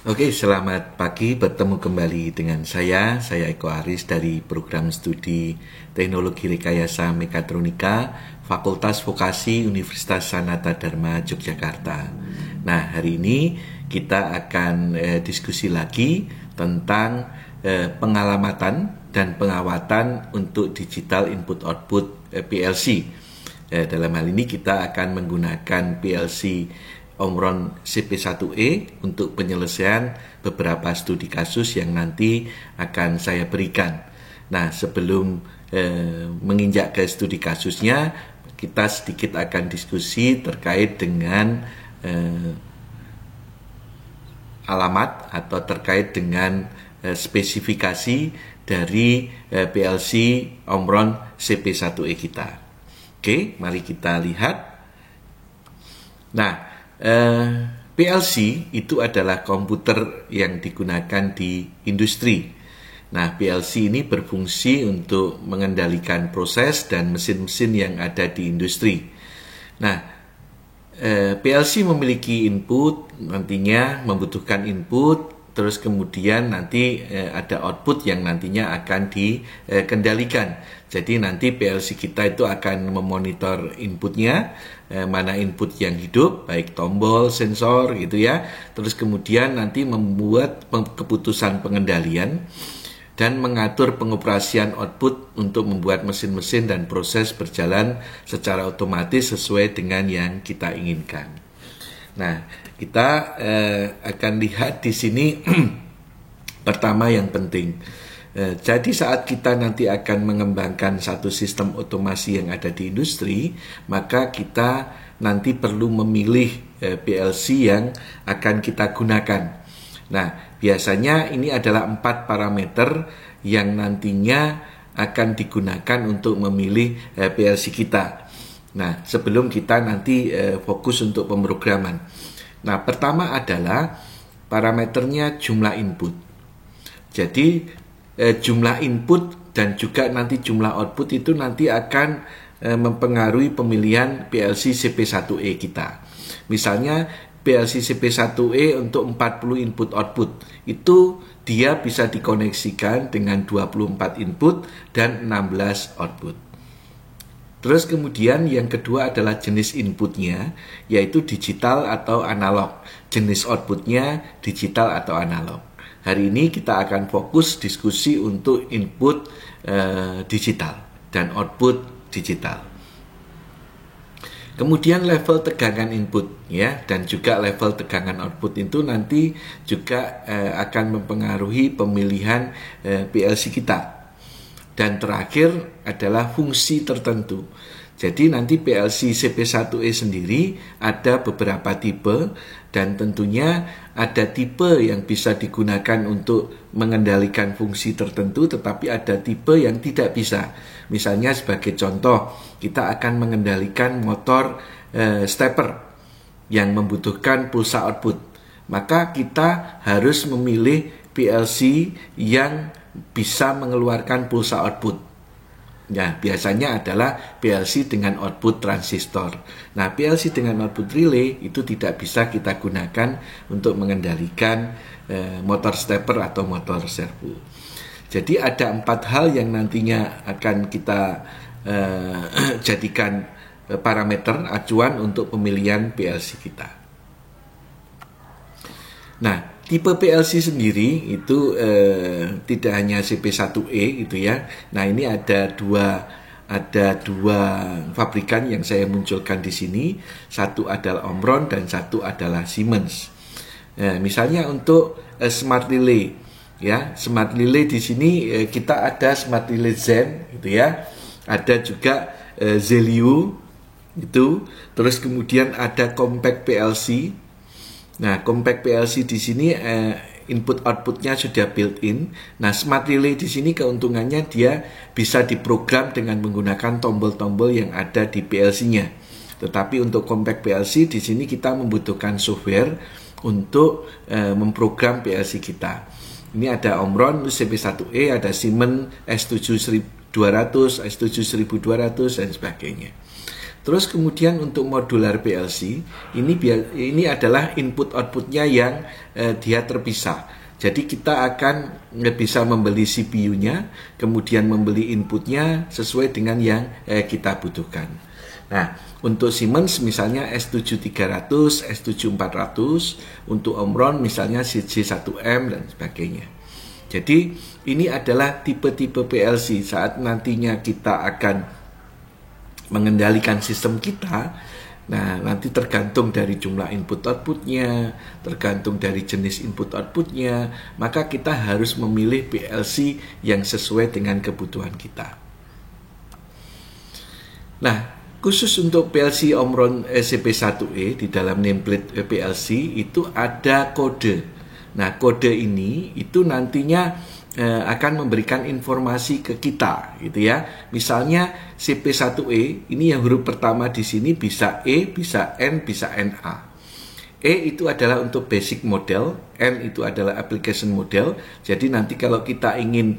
Oke, selamat pagi. Bertemu kembali dengan saya Eko Aris dari Program Studi Teknologi Rekayasa Mekatronika, Fakultas Vokasi Universitas Sanata Dharma Yogyakarta. Nah, hari ini kita akan diskusi lagi tentang pengalamatan dan pengawatan untuk digital input output PLC. Dalam hal ini kita akan menggunakan PLC Omron CP1E untuk penyelesaian beberapa studi kasus yang nanti akan saya berikan. Nah, sebelum menginjak ke studi kasusnya, kita sedikit akan diskusi terkait dengan alamat atau terkait dengan spesifikasi dari PLC Omron CP1E kita. Oke, mari kita lihat. Nah, PLC itu adalah komputer yang digunakan di industri. Nah, PLC ini berfungsi untuk mengendalikan proses dan mesin-mesin yang ada di industri. Nah, PLC memiliki input, nantinya membutuhkan input, terus kemudian nanti ada output yang nantinya akan dikendalikan. Jadi nanti PLC kita itu akan memonitor inputnya, mana input yang hidup, baik tombol, sensor gitu ya. Terus kemudian nanti membuat keputusan pengendalian dan mengatur pengoperasian output untuk membuat mesin-mesin dan proses berjalan secara otomatis sesuai dengan yang kita inginkan. Nah, kita akan lihat di sini pertama yang penting. Jadi saat kita nanti akan mengembangkan satu sistem otomasi yang ada di industri, maka kita nanti perlu memilih PLC yang akan kita gunakan. Nah, biasanya ini adalah 4 parameter yang nantinya akan digunakan untuk memilih PLC kita. Nah, sebelum kita nanti fokus untuk pemrograman. Nah, pertama adalah parameternya jumlah input. Jadi, jumlah input dan juga nanti jumlah output itu nanti akan mempengaruhi pemilihan PLC CP1E kita. Misalnya, PLC CP1E untuk 40 input output, itu dia bisa dikoneksikan dengan 24 input dan 16 output. Terus kemudian yang kedua adalah jenis inputnya, yaitu digital atau analog. Jenis outputnya digital atau analog. Hari ini kita akan fokus diskusi untuk input digital dan output digital. Kemudian level tegangan input ya, dan juga level tegangan output itu nanti juga akan mempengaruhi pemilihan PLC kita. Dan terakhir adalah fungsi tertentu. Jadi nanti PLC CP1E sendiri ada beberapa tipe, dan tentunya ada tipe yang bisa digunakan untuk mengendalikan fungsi tertentu, tetapi ada tipe yang tidak bisa. Misalnya sebagai contoh, kita akan mengendalikan motor stepper yang membutuhkan pulsa output. Maka kita harus memilih PLC yang bisa mengeluarkan pulsa output. Ya, biasanya adalah PLC dengan output transistor. Nah, PLC dengan output relay itu tidak bisa kita gunakan untuk mengendalikan motor stepper atau motor servo. Jadi ada 4 hal yang nantinya akan kita jadikan parameter acuan untuk pemilihan PLC kita. Nah, tipe PLC sendiri itu tidak hanya CP1E gitu ya. Nah, ini ada dua pabrikan yang saya munculkan di sini. Satu adalah Omron dan satu adalah Siemens. Misalnya untuk Smart Relay ya, Smart Relay di sini kita ada Smart Relay Zen gitu ya. Ada juga Zelio itu. Terus kemudian ada Compact PLC. Nah, Compact PLC di sini input outputnya sudah built-in. Nah, Smart Relay di sini keuntungannya dia bisa diprogram dengan menggunakan tombol-tombol yang ada di PLC-nya. Tetapi untuk Compact PLC di sini kita membutuhkan software untuk memprogram PLC kita. Ini ada Omron CP1E, ada Siemens S7200, S7200 dan sebagainya. Terus kemudian untuk modular PLC ini adalah input outputnya yang dia terpisah. Jadi kita akan bisa membeli CPU-nya, kemudian membeli inputnya sesuai dengan yang kita butuhkan. Nah, untuk Siemens misalnya S7300, S7400, untuk Omron misalnya CJ1M dan sebagainya. Jadi ini adalah tipe-tipe PLC saat nantinya kita akan mengendalikan sistem kita. Nah, nanti tergantung dari jumlah input outputnya, tergantung dari jenis input outputnya, maka kita harus memilih PLC yang sesuai dengan kebutuhan kita. Nah, khusus untuk PLC Omron CP1E di dalam nameplate PLC itu ada kode. Nah, kode ini itu nantinya akan memberikan informasi ke kita, gitu ya. Misalnya CP1E ini yang huruf pertama di sini bisa E, bisa N, bisa NA. E itu adalah untuk basic model, N itu adalah application model. Jadi nanti kalau kita ingin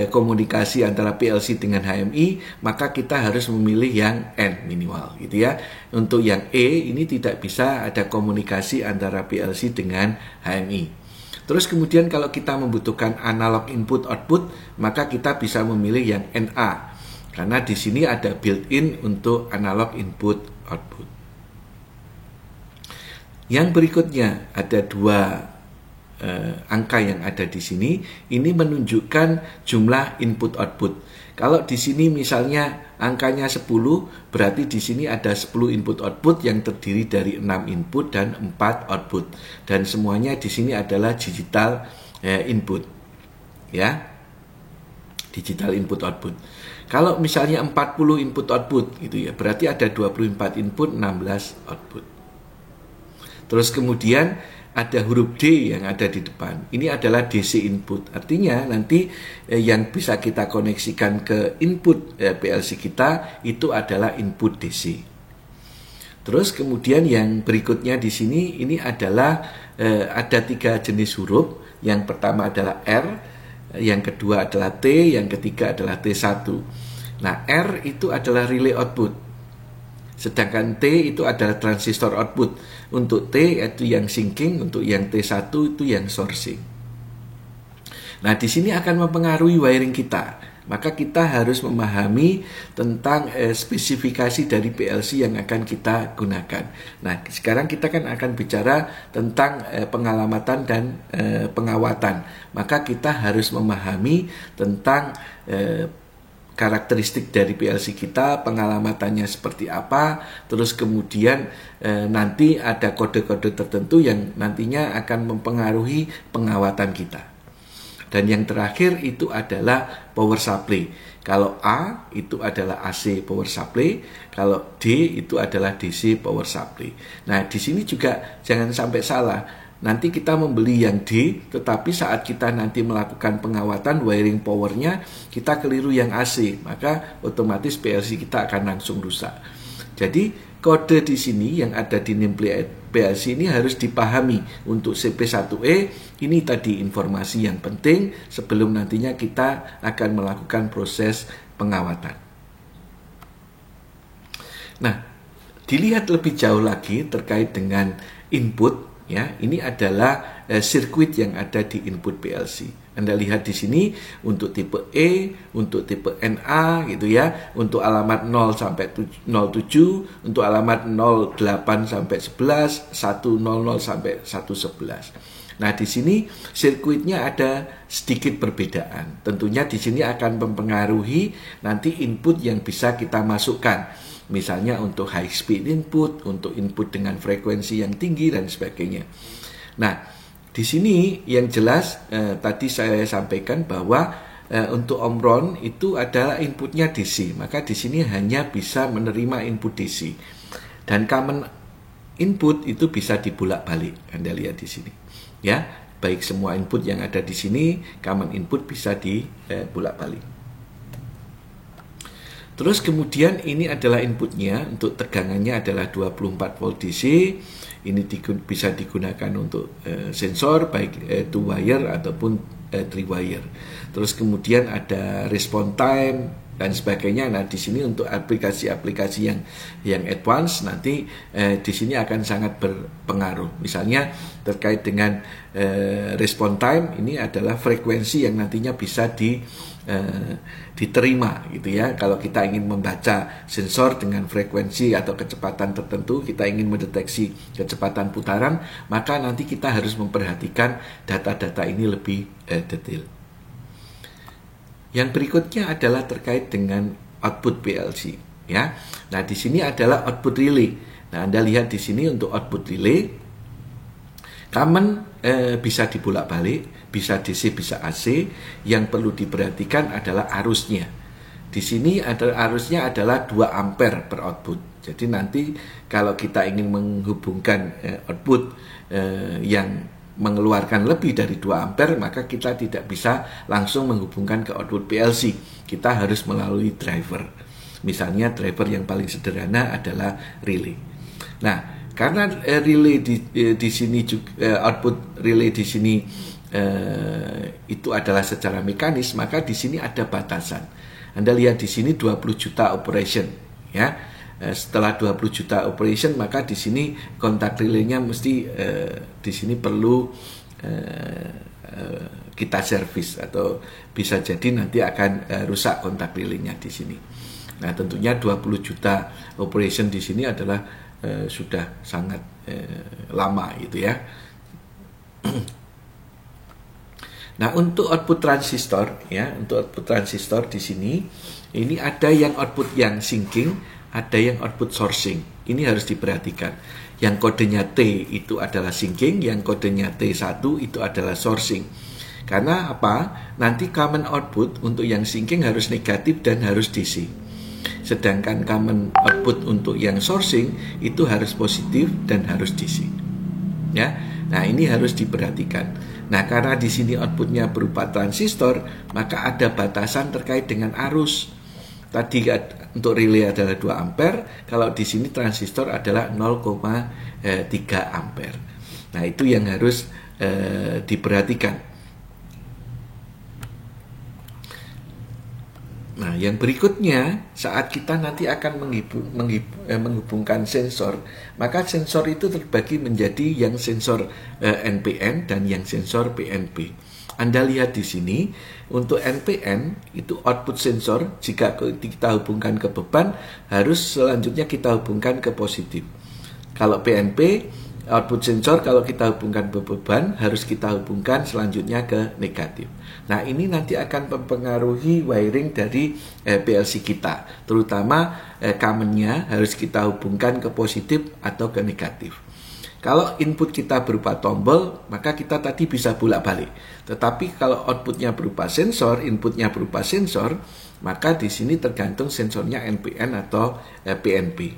komunikasi antara PLC dengan HMI, maka kita harus memilih yang N minimal, gitu ya. Untuk yang E ini tidak bisa ada komunikasi antara PLC dengan HMI. Terus kemudian kalau kita membutuhkan analog input output, maka kita bisa memilih yang NA. Karena di sini ada built-in untuk analog input output. Yang berikutnya ada dua angka yang ada di sini. Ini menunjukkan jumlah input output. Kalau di sini misalnya angkanya 10, berarti di sini ada 10 input output yang terdiri dari 6 input dan 4 output. Dan semuanya di sini adalah digital input. Ya. Digital input output. Kalau misalnya 40 input output gitu ya, berarti ada 24 input, 16 output. Terus kemudian ada huruf D yang ada di depan. Ini adalah DC input. Artinya nanti yang bisa kita koneksikan ke input PLC kita itu adalah input DC. Terus kemudian yang berikutnya di sini ini adalah ada 3 jenis huruf. Yang pertama adalah R, yang kedua adalah T, yang ketiga adalah T1. Nah, R itu adalah relay output. Sedangkan T itu adalah transistor output. Untuk T itu yang syncing, untuk yang T1 itu yang sourcing. Nah, di sini akan mempengaruhi wiring kita. Maka kita harus memahami tentang spesifikasi dari PLC yang akan kita gunakan. Nah, sekarang kita kan akan bicara tentang pengalamatan dan pengawatan. Maka kita harus memahami tentang karakteristik dari PLC kita, pengalamatannya seperti apa, terus kemudian nanti ada kode-kode tertentu yang nantinya akan mempengaruhi pengawatan kita. Dan yang terakhir itu adalah power supply. Kalau A itu adalah AC power supply, kalau D itu adalah DC power supply. Nah, di sini juga jangan sampai salah. Nanti kita membeli yang D, tetapi saat kita nanti melakukan pengawatan wiring powernya, kita keliru yang AC, maka otomatis PLC kita akan langsung rusak. Jadi kode di sini yang ada di nameplate PLC ini harus dipahami. Untuk CP1E ini tadi informasi yang penting sebelum nantinya kita akan melakukan proses pengawatan. Nah, dilihat lebih jauh lagi terkait dengan input. Ya, ini adalah sirkuit yang ada di input PLC. Anda lihat di sini untuk tipe E, untuk tipe NA gitu ya, untuk alamat 0 sampai 07, untuk alamat 08 sampai 11, 100 sampai 111. Nah, di sini sirkuitnya ada sedikit perbedaan. Tentunya di sini akan mempengaruhi nanti input yang bisa kita masukkan. Misalnya untuk high speed input, untuk input dengan frekuensi yang tinggi dan sebagainya. Nah, di sini yang jelas tadi saya sampaikan bahwa untuk Omron itu adalah inputnya DC, maka di sini hanya bisa menerima input DC. Dan common input itu bisa dibulak-balik. Anda lihat di sini. Ya, baik semua input yang ada di sini, common input bisa dibulak-balik. Terus kemudian ini adalah inputnya, untuk tegangannya adalah 24 volt DC. Ini bisa digunakan untuk sensor baik 2 wire ataupun 3 wire. Terus kemudian ada response time dan sebagainya. Nah, di sini untuk aplikasi-aplikasi yang advance nanti di sini akan sangat berpengaruh. Misalnya terkait dengan response time, ini adalah frekuensi yang nantinya bisa diterima gitu ya. Kalau kita ingin membaca sensor dengan frekuensi atau kecepatan tertentu, kita ingin mendeteksi kecepatan putaran, maka nanti kita harus memperhatikan data-data ini lebih detail. Yang berikutnya adalah terkait dengan output PLC ya. Nah, di sini adalah output relay. Nah, Anda lihat di sini untuk output relay common bisa dibolak-balik, bisa DC, bisa AC. Yang perlu diperhatikan adalah arusnya. Di sini arusnya adalah 2 ampere per output. Jadi nanti kalau kita ingin menghubungkan output yang mengeluarkan lebih dari 2 ampere, maka kita tidak bisa langsung menghubungkan ke output PLC. Kita harus melalui driver. Misalnya driver yang paling sederhana adalah relay. Nah, karena relay di sini juga, output relay di sini itu adalah secara mekanis, maka di sini ada batasan. Anda lihat di sini 20 juta operation ya. Setelah 20 juta operation, maka di sini kontak relaynya mesti di sini perlu kita servis, atau bisa jadi nanti akan rusak kontak relaynya di sini. Nah, tentunya 20 juta operation di sini adalah sudah sangat lama gitu ya. Nah, untuk output transistor ya, untuk output transistor di sini ini ada yang output yang sinking, ada yang output sourcing. Ini harus diperhatikan. Yang kodenya T itu adalah sinking, yang kodenya T1 itu adalah sourcing. Karena apa? Nanti common output untuk yang sinking harus negatif dan harus DC. Sedangkan common output untuk yang sourcing itu harus positif dan harus DC. Ya. Nah, ini harus diperhatikan. Nah, karena di sini outputnya berupa transistor, maka ada batasan terkait dengan arus. Tadi untuk relay adalah 2 ampere, kalau di sini transistor adalah 0,3 ampere. Nah, itu yang harus diperhatikan. Nah, yang berikutnya, saat kita nanti akan menghubungkan sensor, maka sensor itu terbagi menjadi yang sensor NPN dan yang sensor PNP. Anda lihat di sini, untuk NPN itu output sensor, jika kita hubungkan ke beban, harus selanjutnya kita hubungkan ke positif. Kalau PNP, output sensor kalau kita hubungkan ke beban, harus kita hubungkan selanjutnya ke negatif. Nah, ini nanti akan mempengaruhi wiring dari PLC kita, terutama commonnya harus kita hubungkan ke positif atau ke negatif. Kalau input kita berupa tombol, maka kita tadi bisa bolak-balik. Tetapi kalau outputnya berupa sensor, inputnya berupa sensor, maka di sini tergantung sensornya NPN atau PNP.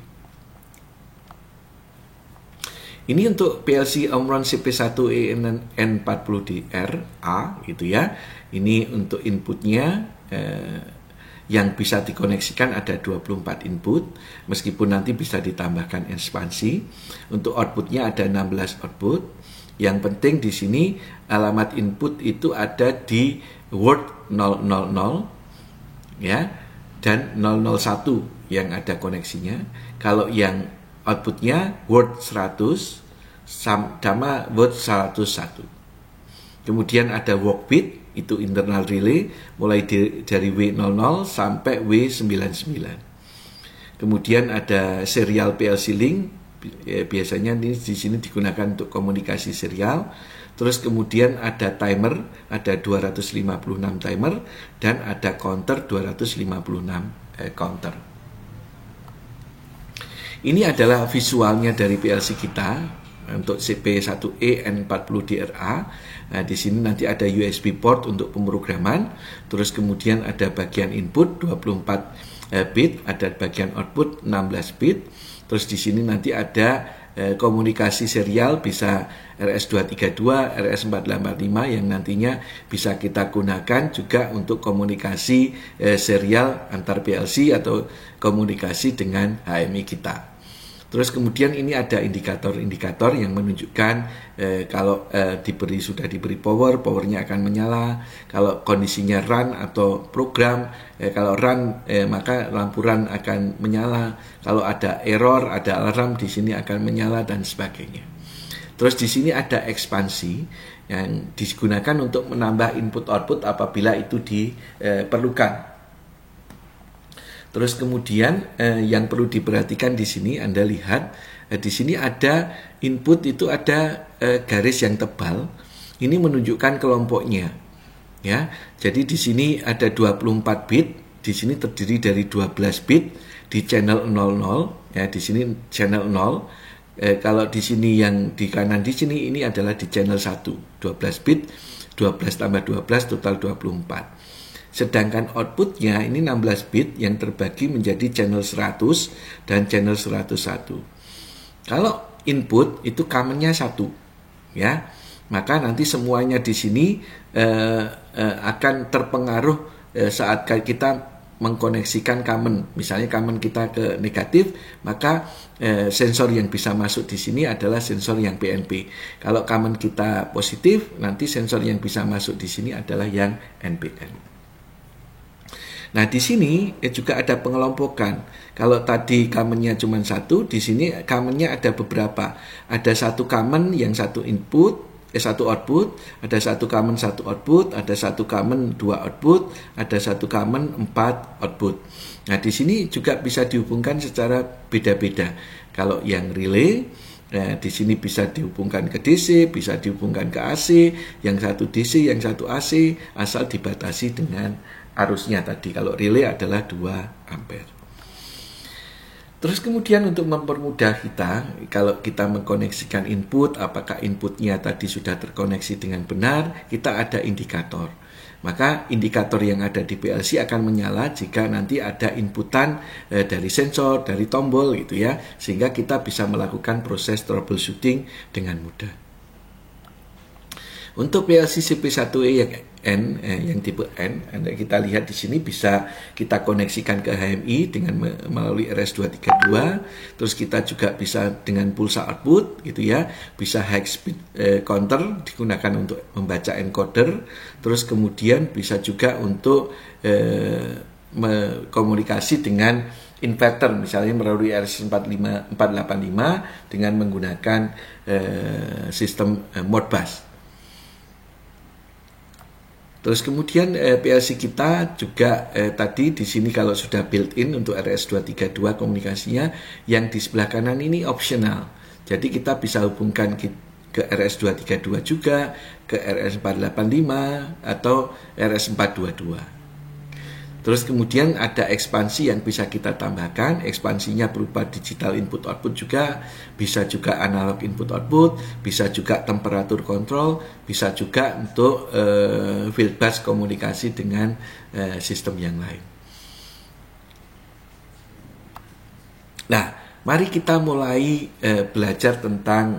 Ini untuk PLC Omron CP1E N40DR-A gitu ya. Ini untuk inputnya yang bisa dikoneksikan ada 24 input, meskipun nanti bisa ditambahkan ekspansi. Untuk outputnya ada 16 output. Yang penting di sini alamat input itu ada di word 000 ya, dan 001 yang ada koneksinya. Kalau yang outputnya word 100 sama word 101. Kemudian ada work bit, itu internal relay, mulai dari W00 sampai W99. Kemudian ada serial PLC link, biasanya ini di sini digunakan untuk komunikasi serial. Terus kemudian ada timer, ada 256 timer, dan ada counter 256 counter. Ini adalah visualnya dari PLC kita untuk CP1E N40DRA. Nah, di sini nanti ada USB port untuk pemrograman, terus kemudian ada bagian input 24 bit, ada bagian output 16 bit. Terus di sini nanti ada komunikasi serial, bisa RS232, RS485 yang nantinya bisa kita gunakan juga untuk komunikasi serial antar PLC atau komunikasi dengan HMI kita. Terus kemudian ini ada indikator-indikator yang menunjukkan kalau sudah diberi powernya akan menyala. Kalau kondisinya run atau program, kalau run maka lampu run akan menyala. Kalau ada error, ada alarm di sini akan menyala dan sebagainya. Terus di sini ada ekspansi yang digunakan untuk menambah input-output apabila itu diperlukan. Terus kemudian yang perlu diperhatikan di sini, Anda lihat di sini ada input itu ada garis yang tebal. Ini menunjukkan kelompoknya. Ya. Jadi di sini ada 24 bit, di sini terdiri dari 12 bit di channel 00, ya di sini channel 0. Kalau di sini yang di kanan di sini ini adalah di channel 1, 12 bit, 12 tambah 12 total 24. Sedangkan outputnya ini 16 bit yang terbagi menjadi channel 100 dan channel 101. Kalau input itu commonnya 1, ya, maka nanti semuanya di sini akan terpengaruh saat kita mengkoneksikan common. Misalnya common kita ke negatif, maka sensor yang bisa masuk di sini adalah sensor yang PNP. Kalau common kita positif, nanti sensor yang bisa masuk di sini adalah yang NPN. Nah, di sini juga ada pengelompokan. Kalau tadi commonnya cuma 1, di sini commonnya ada beberapa. Ada satu common yang satu input, satu output, ada satu common satu output, ada satu common 2 output, ada satu common 4 output. Nah, di sini juga bisa dihubungkan secara beda-beda. Kalau yang relay, di sini bisa dihubungkan ke DC, bisa dihubungkan ke AC, yang satu DC, yang satu AC, asal dibatasi dengan arusnya tadi. Kalau relay adalah 2 ampere. Terus kemudian untuk mempermudah kita, kalau kita mengkoneksikan input, apakah inputnya tadi sudah terkoneksi dengan benar, kita ada indikator. Maka indikator yang ada di PLC akan menyala jika nanti ada inputan dari sensor, dari tombol gitu ya, sehingga kita bisa melakukan proses troubleshooting dengan mudah. Untuk PLC CP1E yang yang tipe N, kita lihat di sini bisa kita koneksikan ke HMI dengan melalui RS232. Terus kita juga bisa dengan pulsa output gitu ya, bisa high speed counter digunakan untuk membaca encoder. Terus kemudian bisa juga untuk komunikasi dengan inverter, misalnya melalui RS485 dengan menggunakan sistem Modbus. Terus kemudian PLC kita juga tadi di sini kalau sudah built-in untuk RS232 komunikasinya, yang di sebelah kanan ini optional. Jadi kita bisa hubungkan ke RS232 juga, ke RS485 atau RS422. Terus kemudian ada ekspansi yang bisa kita tambahkan. Ekspansinya berupa digital input output juga, bisa juga analog input output, bisa juga temperatur control, bisa juga untuk field bus komunikasi dengan sistem yang lain. Nah, mari kita mulai belajar tentang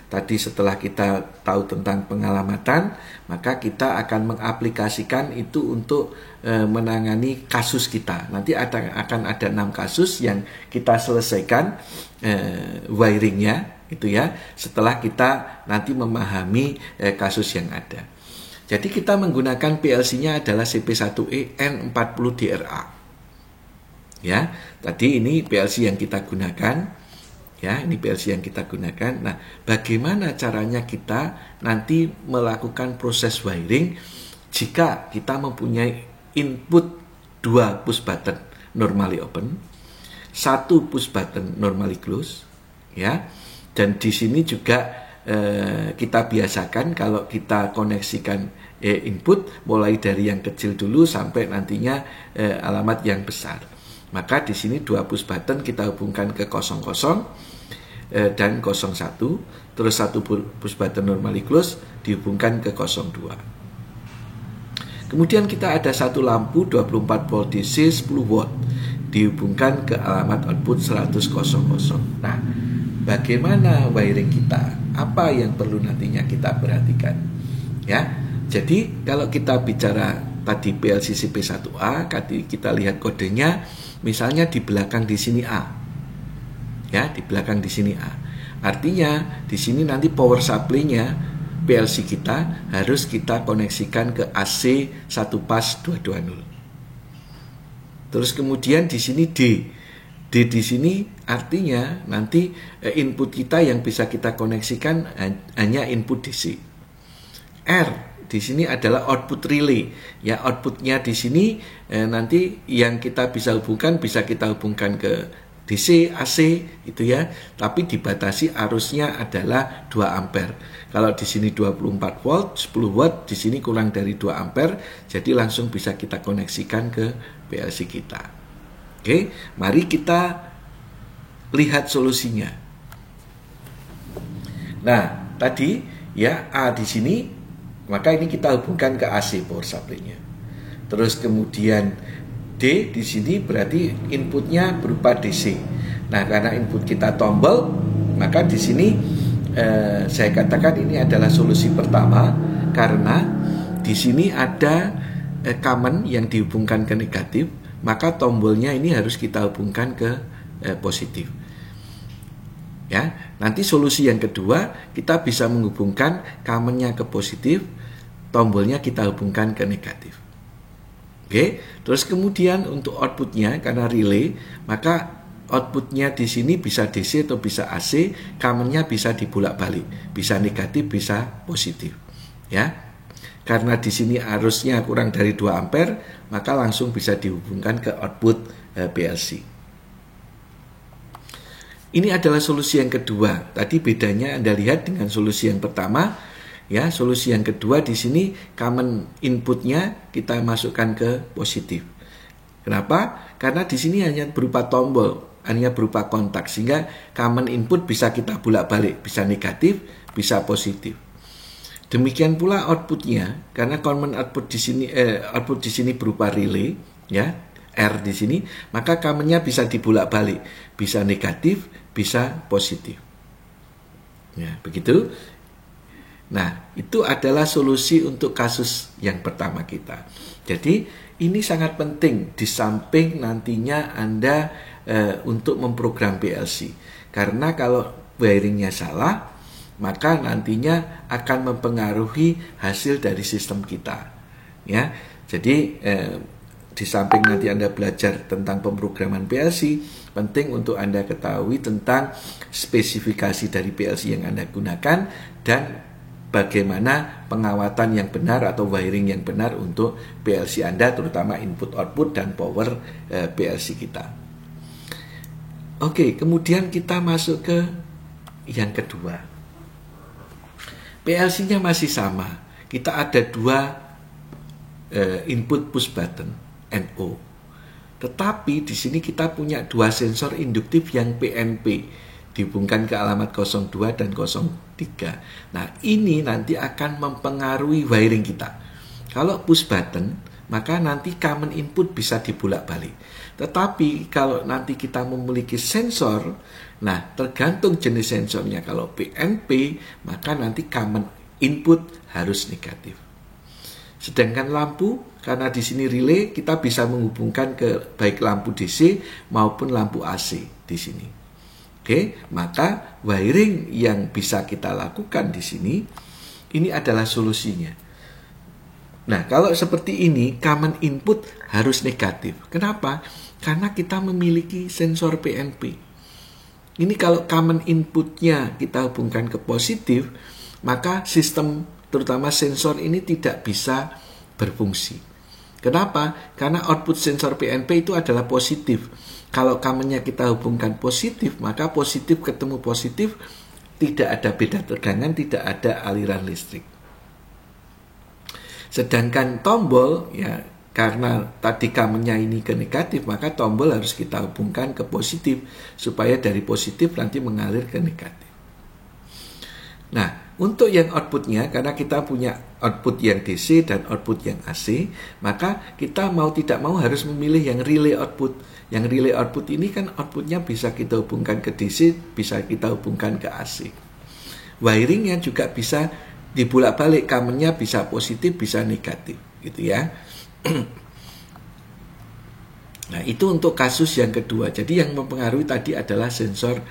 tadi. Setelah kita tahu tentang pengalamatan, maka kita akan mengaplikasikan itu untuk menangani kasus kita. Nanti akan ada 6 kasus yang kita selesaikan wiringnya itu ya, setelah kita nanti memahami kasus yang ada. Jadi kita menggunakan PLC-nya adalah CP1E N40DRA. Ya, tadi ini PLC yang kita gunakan. Ya, ini PLC yang kita gunakan. Nah, bagaimana caranya kita nanti melakukan proses wiring jika kita mempunyai input 2 push button normally open, 1 push button normally close, ya. Dan di sini juga kita biasakan kalau kita koneksikan input mulai dari yang kecil dulu sampai nantinya alamat yang besar. Maka di sini 2 push button kita hubungkan ke 00 dan 01, terus 1 push button normally close dihubungkan ke 02. Kemudian kita ada 1 lampu 24 volt DC 10 watt dihubungkan ke alamat output 100.00. Nah, bagaimana wiring kita? Apa yang perlu nantinya kita perhatikan? Ya, jadi kalau kita bicara tadi PLC CP1A, kita lihat kodenya, misalnya di belakang di sini A. Ya, di belakang di sini A. Artinya di sini nanti power supply-nya PLC kita harus kita koneksikan ke AC 1 pas 220. Terus kemudian di sini D. D di sini artinya nanti input kita yang bisa kita koneksikan hanya input DC. R di sini adalah output relay. Ya, outputnya di sini nanti yang kita bisa kita hubungkan ke DC, AC itu ya, tapi dibatasi arusnya adalah 2 ampere. Kalau di sini 24 volt, 10 watt, di sini kurang dari 2 ampere, jadi langsung bisa kita koneksikan ke PLC kita. Oke, mari kita lihat solusinya. Nah, tadi ya A di sini, maka ini kita hubungkan ke AC power supply-nya. Terus kemudian D di sini berarti inputnya berupa DC. Nah, karena input kita tombol, maka di sini saya katakan ini adalah solusi pertama karena di sini ada common yang dihubungkan ke negatif, maka tombolnya ini harus kita hubungkan ke positif. Ya, nanti solusi yang kedua kita bisa menghubungkan commonnya ke positif, tombolnya kita hubungkan ke negatif. Oke, terus kemudian untuk outputnya karena relay, maka outputnya di sini bisa DC atau bisa AC, commonnya bisa dibolak-balik, bisa negatif, bisa positif. Ya, karena di sini arusnya kurang dari 2 ampere, maka langsung bisa dihubungkan ke output PLC. Ini adalah solusi yang kedua. Tadi bedanya Anda lihat dengan solusi yang pertama. Ya, solusi yang kedua di sini common inputnya kita masukkan ke positif. Kenapa? Karena di sini hanya berupa tombol, hanya berupa kontak, sehingga common input bisa kita bolak-balik, bisa negatif, bisa positif. Demikian pula outputnya, karena common output di sini berupa relay, ya R di sini, maka commonnya bisa dibolak-balik, bisa negatif, bisa positif. Ya, begitu. Nah, itu adalah solusi untuk kasus yang pertama kita. Jadi, ini sangat penting di samping nantinya Anda untuk memprogram PLC. Karena kalau wiringnya salah, maka nantinya akan mempengaruhi hasil dari sistem kita. Ya, jadi di samping nanti Anda belajar tentang pemrograman PLC, penting untuk Anda ketahui tentang spesifikasi dari PLC yang Anda gunakan dan bagaimana pengawatan yang benar atau wiring yang benar untuk PLC Anda, terutama input output dan power PLC kita. Oke, kemudian kita masuk ke yang kedua. PLC-nya masih sama. Kita ada 2 input push button NO. Tetapi di sini kita punya 2 sensor induktif yang PNP dihubungkan ke alamat 02 dan 03. Nah, ini nanti akan mempengaruhi wiring kita. Kalau push button, maka nanti common input bisa dibolak-balik. Tetapi kalau nanti kita memiliki sensor, nah tergantung jenis sensornya. Kalau PNP, maka nanti common input harus negatif. Sedangkan lampu, karena di sini relay, kita bisa menghubungkan ke baik lampu DC maupun lampu AC di sini. Oke, maka wiring yang bisa kita lakukan di sini, ini adalah solusinya. Nah, kalau seperti ini, common input harus negatif. Kenapa? Karena kita memiliki sensor PNP. Ini kalau common inputnya kita hubungkan ke positif, maka sistem, terutama sensor ini tidak bisa berfungsi. Kenapa? Karena output sensor PNP itu adalah positif. Kalau commonnya kita hubungkan positif, maka positif ketemu positif, tidak ada beda tegangan, tidak ada aliran listrik. Sedangkan tombol, ya karena tadi commonnya ini ke negatif, maka tombol harus kita hubungkan ke positif, supaya dari positif nanti mengalir ke negatif. Nah, untuk yang outputnya, karena kita punya output yang DC dan output yang AC, maka kita mau tidak mau harus memilih yang relay output. Yang relay output ini kan outputnya bisa kita hubungkan ke DC, bisa kita hubungkan ke AC. Wiringnya juga bisa dibolak-balik, commonnya bisa positif, bisa negatif, gitu ya. Nah, itu untuk kasus yang kedua. Jadi yang mempengaruhi tadi adalah sensor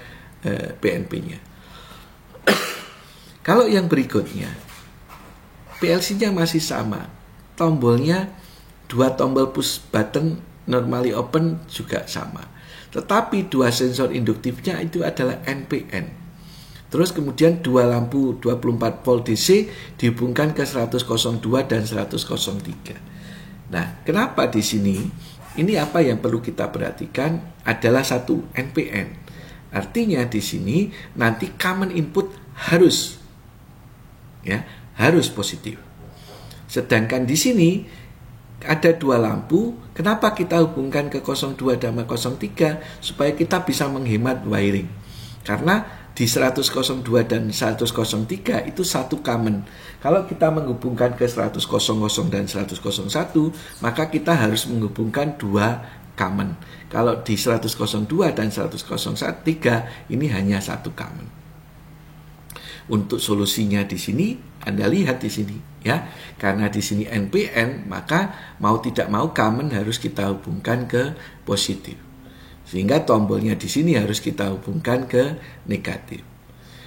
PNP-nya. Kalau yang berikutnya, PLC-nya masih sama. Tombolnya, dua tombol push button normally open juga sama. Tetapi dua sensor induktifnya itu adalah NPN. Terus kemudian dua lampu 24 volt DC dihubungkan ke 102 dan 103. Nah, kenapa di sini? Ini apa yang perlu kita perhatikan adalah satu NPN. Artinya di sini nanti common input harus positif. Sedangkan di sini ada dua lampu, kenapa kita hubungkan ke 02 dan 03 supaya kita bisa menghemat wiring. Karena di 102 dan 103 itu satu common. Kalau kita menghubungkan ke 100 dan 101, maka kita harus menghubungkan dua common. Kalau di 102 dan 103 ini hanya satu common. Untuk solusinya di sini Anda lihat di sini ya. Karena di sini NPN, maka mau tidak mau common harus kita hubungkan ke positif. Sehingga tombolnya di sini harus kita hubungkan ke negatif.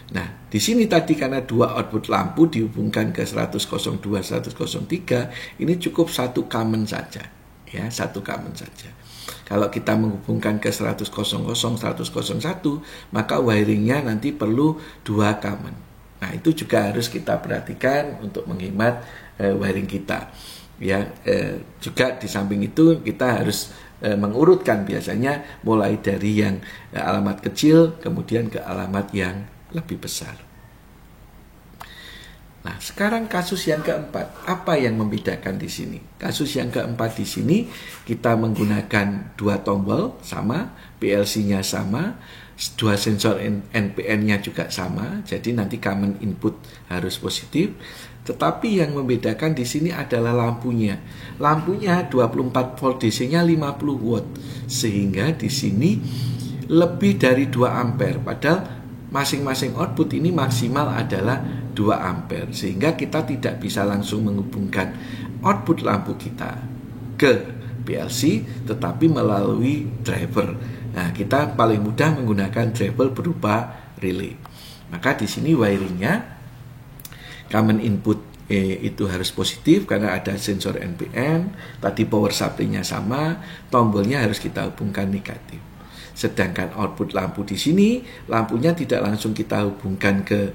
Nah, di sini tadi karena dua output lampu dihubungkan ke 102, 103, ini cukup satu common saja. Ya, satu common saja. Kalau kita menghubungkan ke 100, 101, maka wiringnya nanti perlu dua common. Nah, itu juga harus kita perhatikan untuk menghemat wiring kita. Ya, juga di samping itu kita harus mengurutkan biasanya mulai dari yang alamat kecil kemudian ke alamat yang lebih besar. Nah, sekarang kasus yang keempat, apa yang membedakan di sini? Kasus yang keempat di sini kita menggunakan dua tombol sama, PLC-nya sama, dua sensor NPN-nya juga sama, jadi nanti common input harus positif. Tetapi yang membedakan di sini adalah lampunya. Lampunya 24 volt DC-nya 50 watt. Sehingga di sini lebih dari 2 ampere. Padahal masing-masing output ini maksimal adalah 2 ampere. Sehingga kita tidak bisa langsung menghubungkan output lampu kita ke PLC, tetapi melalui driver. Nah, kita paling mudah menggunakan driver berupa relay. Maka di sini wiringnya common input itu harus positif karena ada sensor NPN, tadi power supply-nya sama, tombolnya harus kita hubungkan negatif. Sedangkan output lampu di sini, lampunya tidak langsung kita hubungkan ke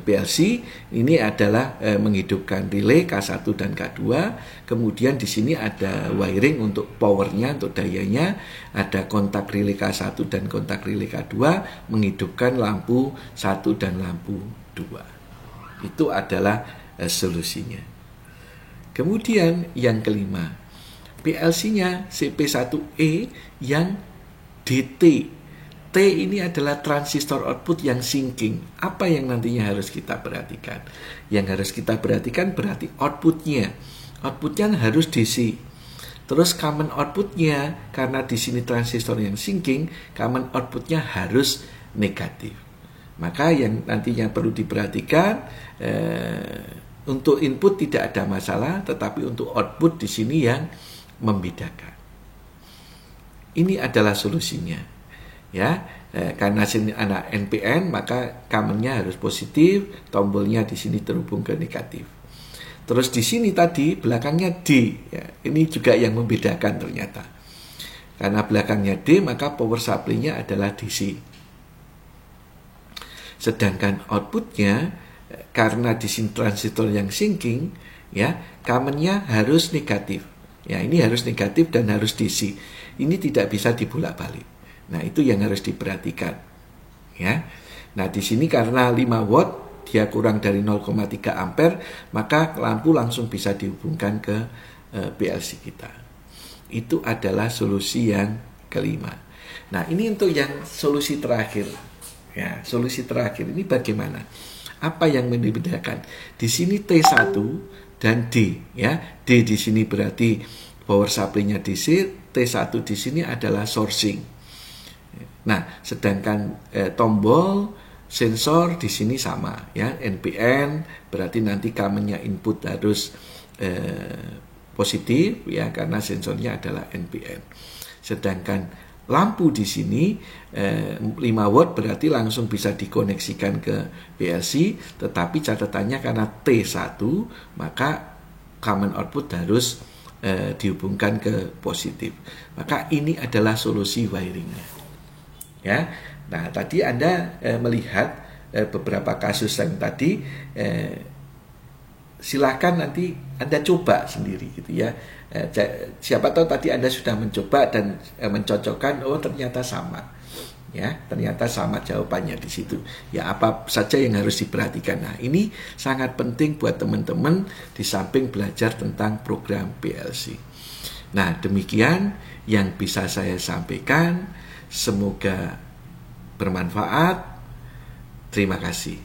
PLC, ini adalah menghidupkan relay K1 dan K2, kemudian di sini ada wiring untuk powernya, untuk dayanya, ada kontak relay K1 dan kontak relay K2, menghidupkan lampu 1 dan lampu 2. Itu adalah solusinya. Kemudian yang kelima, PLC-nya CP1E yang DT. T ini adalah transistor output yang sinking. Apa yang nantinya harus kita perhatikan? Yang harus kita perhatikan berarti outputnya. Outputnya harus DC. Terus common outputnya, karena di sini transistor yang sinking, common outputnya harus negatif. Maka yang nantinya perlu diperhatikan, untuk input tidak ada masalah, tetapi untuk output di sini yang membedakan. Ini adalah solusinya, ya. Karena sini anak NPN, maka commonnya harus positif, tombolnya di sini terhubung ke negatif. Terus di sini tadi belakangnya D, ya. Ini juga yang membedakan ternyata. Karena belakangnya D, maka power supply-nya adalah DC. Sedangkan outputnya karena di sini transistor yang sinking, ya, commonnya harus negatif. Ya, ini harus negatif dan harus DC. Ini tidak bisa dibolak-balik. Nah, itu yang harus diperhatikan. Ya. Nah, di sini karena 5 watt dia kurang dari 0,3 ampere, maka lampu langsung bisa dihubungkan ke PLC kita. Itu adalah solusi yang kelima. Nah, ini untuk yang solusi terakhir. Ya, solusi terakhir ini bagaimana? Apa yang membedakan? Di sini T1 dan D, ya. D di sini berarti power supply-nya DC, T1 di sini adalah sourcing. Nah, sedangkan tombol sensor di sini sama, ya. NPN berarti nanti commonnya input harus positif, ya, karena sensornya adalah NPN. Sedangkan lampu di sini 5 watt berarti langsung bisa dikoneksikan ke PLC, tetapi catatannya karena T1 maka common output harus dihubungkan ke positif. Maka ini adalah solusi wiringnya. Ya. Nah, tadi Anda melihat beberapa kasus yang tadi, silakan nanti Anda coba sendiri gitu ya. Siapa tahu tadi Anda sudah mencoba dan mencocokkan, oh ternyata sama. Ya, ternyata sama jawabannya di situ. Ya, apa saja yang harus diperhatikan. Nah, ini sangat penting buat teman-teman di samping belajar tentang program PLC. Nah, demikian yang bisa saya sampaikan. Semoga bermanfaat. Terima kasih.